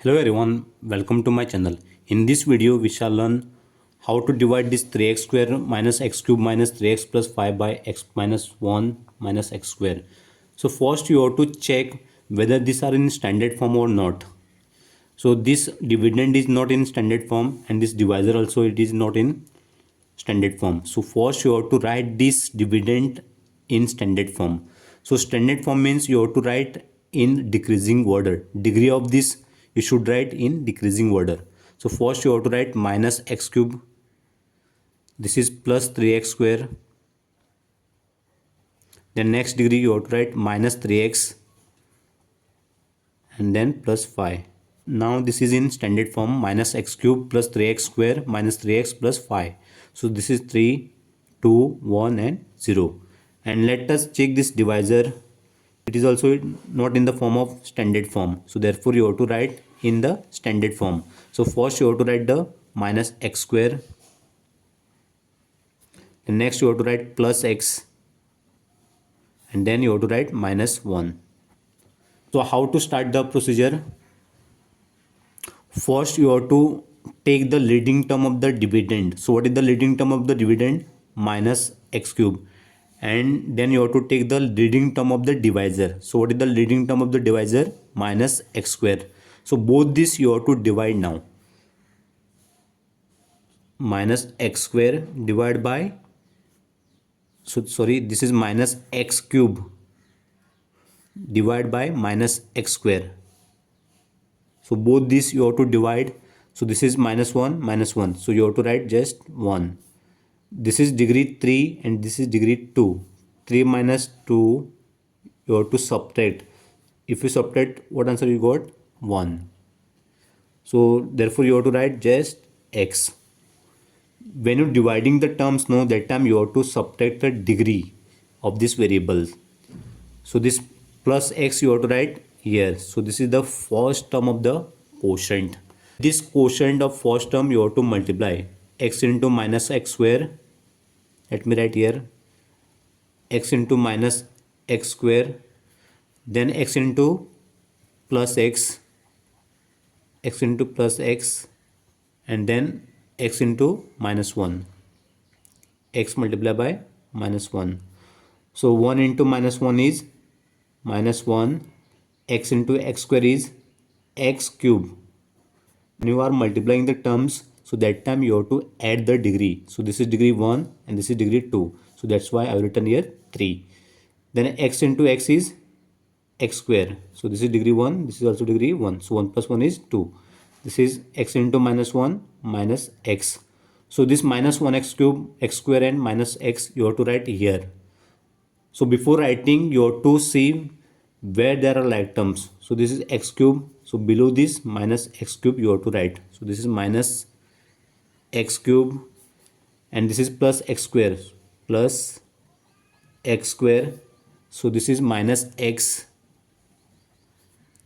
Hello everyone, welcome to my channel. In this video we shall learn how to divide this 3x square minus x cube minus 3x plus 5 by x minus 1 minus x square. So first you have to check whether these are in standard form or not. So this dividend is not in standard form and this divisor also it is not in standard form. So first you have to write this dividend in standard form. So standard form means you have to write in decreasing order. Degree of this you should write in decreasing order. So first you have to write minus x cube. This is plus 3x square. Then next degree you have to write minus 3x and then plus 5. Now this is in standard form, minus x cube plus 3x square minus 3x plus 5. So this is 3, 2, 1 and 0. And let us check this divisor. It is also not in the form of standard form. So therefore you have to write in the standard form. So first you have to write the minus x square. And next you have to write plus x. And then you have to write minus 1. So how to start the procedure? First you have to take the leading term of the dividend. So what is the leading term of the dividend? Minus x cube. And then you have to take the leading term of the divisor. So what is the leading term of the divisor? Minus x square. So both this you have to divide now. Minus x square divided by, this is minus x cube divided by minus x square. So both this you have to divide. So this is minus 1 minus 1. So you have to write just 1. This is degree 3 and this is degree 2. 3 minus 2 you have to subtract. If you subtract, what answer you got? 1. So therefore you have to write just x. When you're dividing the terms, no, that time you have to subtract the degree of this variable. So this plus x you have to write here. So this is the first term of the quotient. This quotient of first term you have to multiply. X into minus x square. Let me write here. X into minus x square. Then x into plus x. X into plus x. And then x into minus 1. X multiplied by minus 1. So 1 into minus 1 is minus 1. X into x square is x cube. When you are multiplying the terms, so that time you have to add the degree. So this is degree 1 and this is degree 2. So that's why I have written here 3. Then x into x is x square. So this is degree 1, this is also degree 1. So 1 plus 1 is 2. This is x into minus 1 minus x. So this minus 1x cube, x square and minus x you have to write here. So before writing you have to see where there are like terms. So this is x cube. So below this minus x cube you have to write. So this is minus x cube and this is plus x square. Plus x square. So this is minus x.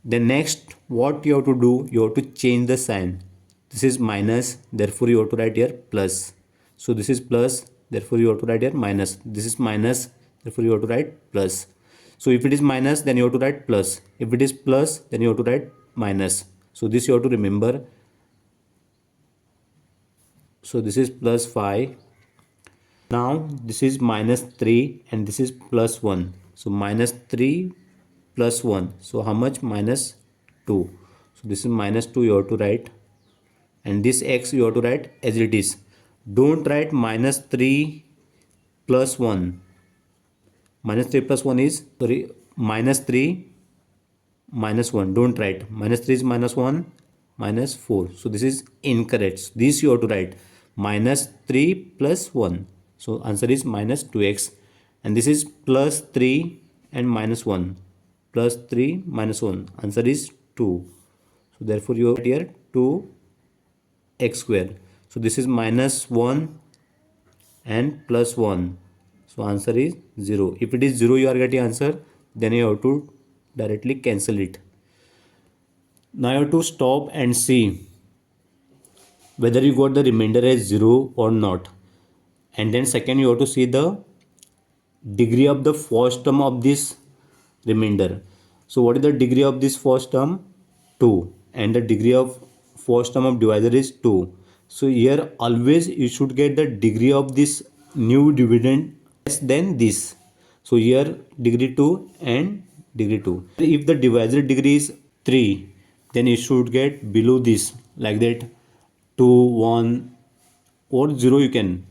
Then next what you have to do, you have to change the sign. This is minus, therefore you have to write here plus. So this is plus, therefore you have to write here minus. This is minus, therefore you have to write plus. So if it is minus, then you have to write plus. If it is plus, then you have to write minus. So this you have to remember. So this is plus 5. Now this is minus 3 and this is plus 1. So minus 3 plus 1. So how much? Minus 2. So this is minus 2 you have to write. And this x you have to write as it is. Don't write minus 3 plus 1. Minus 3 plus 1 is, minus 3 minus 1. Don't write. Minus 3 is minus 1 minus 4. So this is incorrect. This you have to write minus 3 plus 1. So answer is minus 2x. And this is plus 3 and minus 1. Plus 3 minus 1. Answer is 2. So therefore you have here 2x square. So this is minus 1 and plus 1. So answer is 0. If it is 0 you are getting answer, then you have to directly cancel it. Now you have to stop and see whether you got the remainder as 0 or not. And then second you have to see the degree of the first term of this remainder. So what is the degree of this first term? 2. and the degree of first term of divisor is 2. So here always you should get the degree of this new dividend less than this. So here degree 2 and degree 2. If the divisor degree is 3, then you should get below this, like that 2, 1 or 0 you can.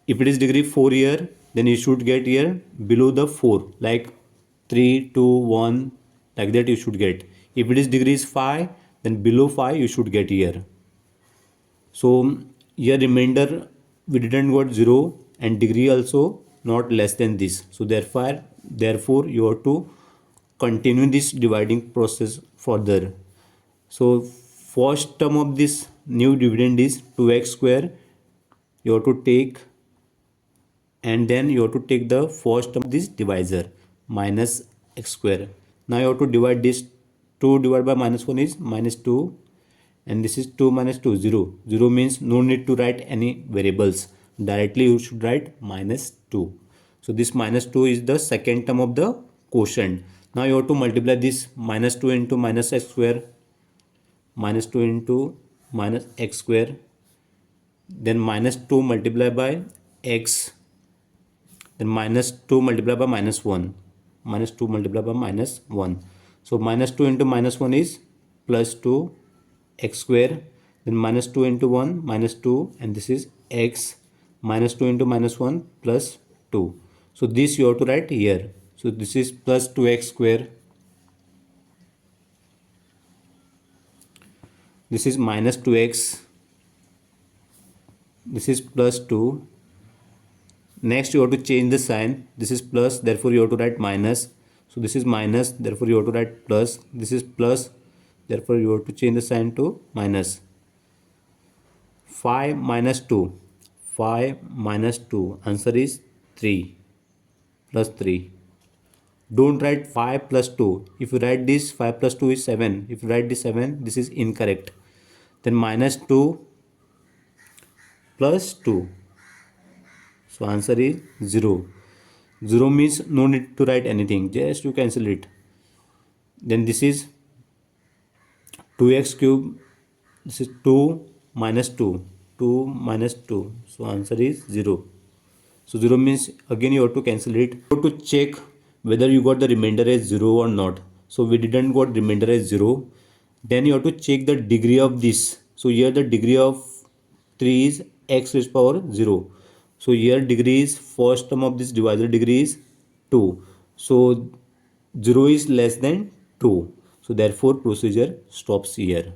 If it is degree 4 here, then you should get here below the 4, like 3, 2, 1, like that you should get. If it is degrees 5, then below 5 you should get here. So here remainder we didn't got 0 and degree also not less than this. So therefore you have to continue this dividing process further. So first term of this new dividend is 2x square. You have to take, and then you have to take the first term of this divisor minus x square. Now you have to divide this. 2 divided by minus 1 is minus 2, and this is 2 minus 2, 0. 0 means no need to write any variables. Directly you should write minus 2. So this minus 2 is the second term of the quotient. Now you have to multiply this minus 2 into minus x square, minus 2 into minus x square, then minus 2 multiplied by x, then minus 2 multiplied by minus 1, minus 2 multiplied by minus 1. So minus 2 into minus 1 is plus 2 x square, then minus 2 into 1 minus 2, and this is x, minus 2 into minus 1 plus 2. So this you have to write here. So this is plus 2x square, this is minus 2x, this is plus 2. Next you have to change the sign. This is plus, therefore you have to write minus. So this is minus, therefore you have to write plus. This is plus, therefore you have to change the sign to minus. 5 minus 2, 5 minus 2, answer is 3 plus 3. Don't write 5 plus 2. If you write this, 5 plus 2 is 7. If you write this 7, this is incorrect. Then minus 2 plus 2. So answer is 0. 0 means no need to write anything, just you cancel it. Then this is 2x cube, this is 2 minus 2, 2 minus 2. So answer is 0. So 0 means again you have to cancel it. You have to check whether you got the remainder as 0 or not. So we didn't got remainder as 0. Then you have to check the degree of this. So here the degree of 3 is x raised power 0. So here degree is first term of this divisor degree is 2. So 0 is less than 2. So therefore procedure stops here.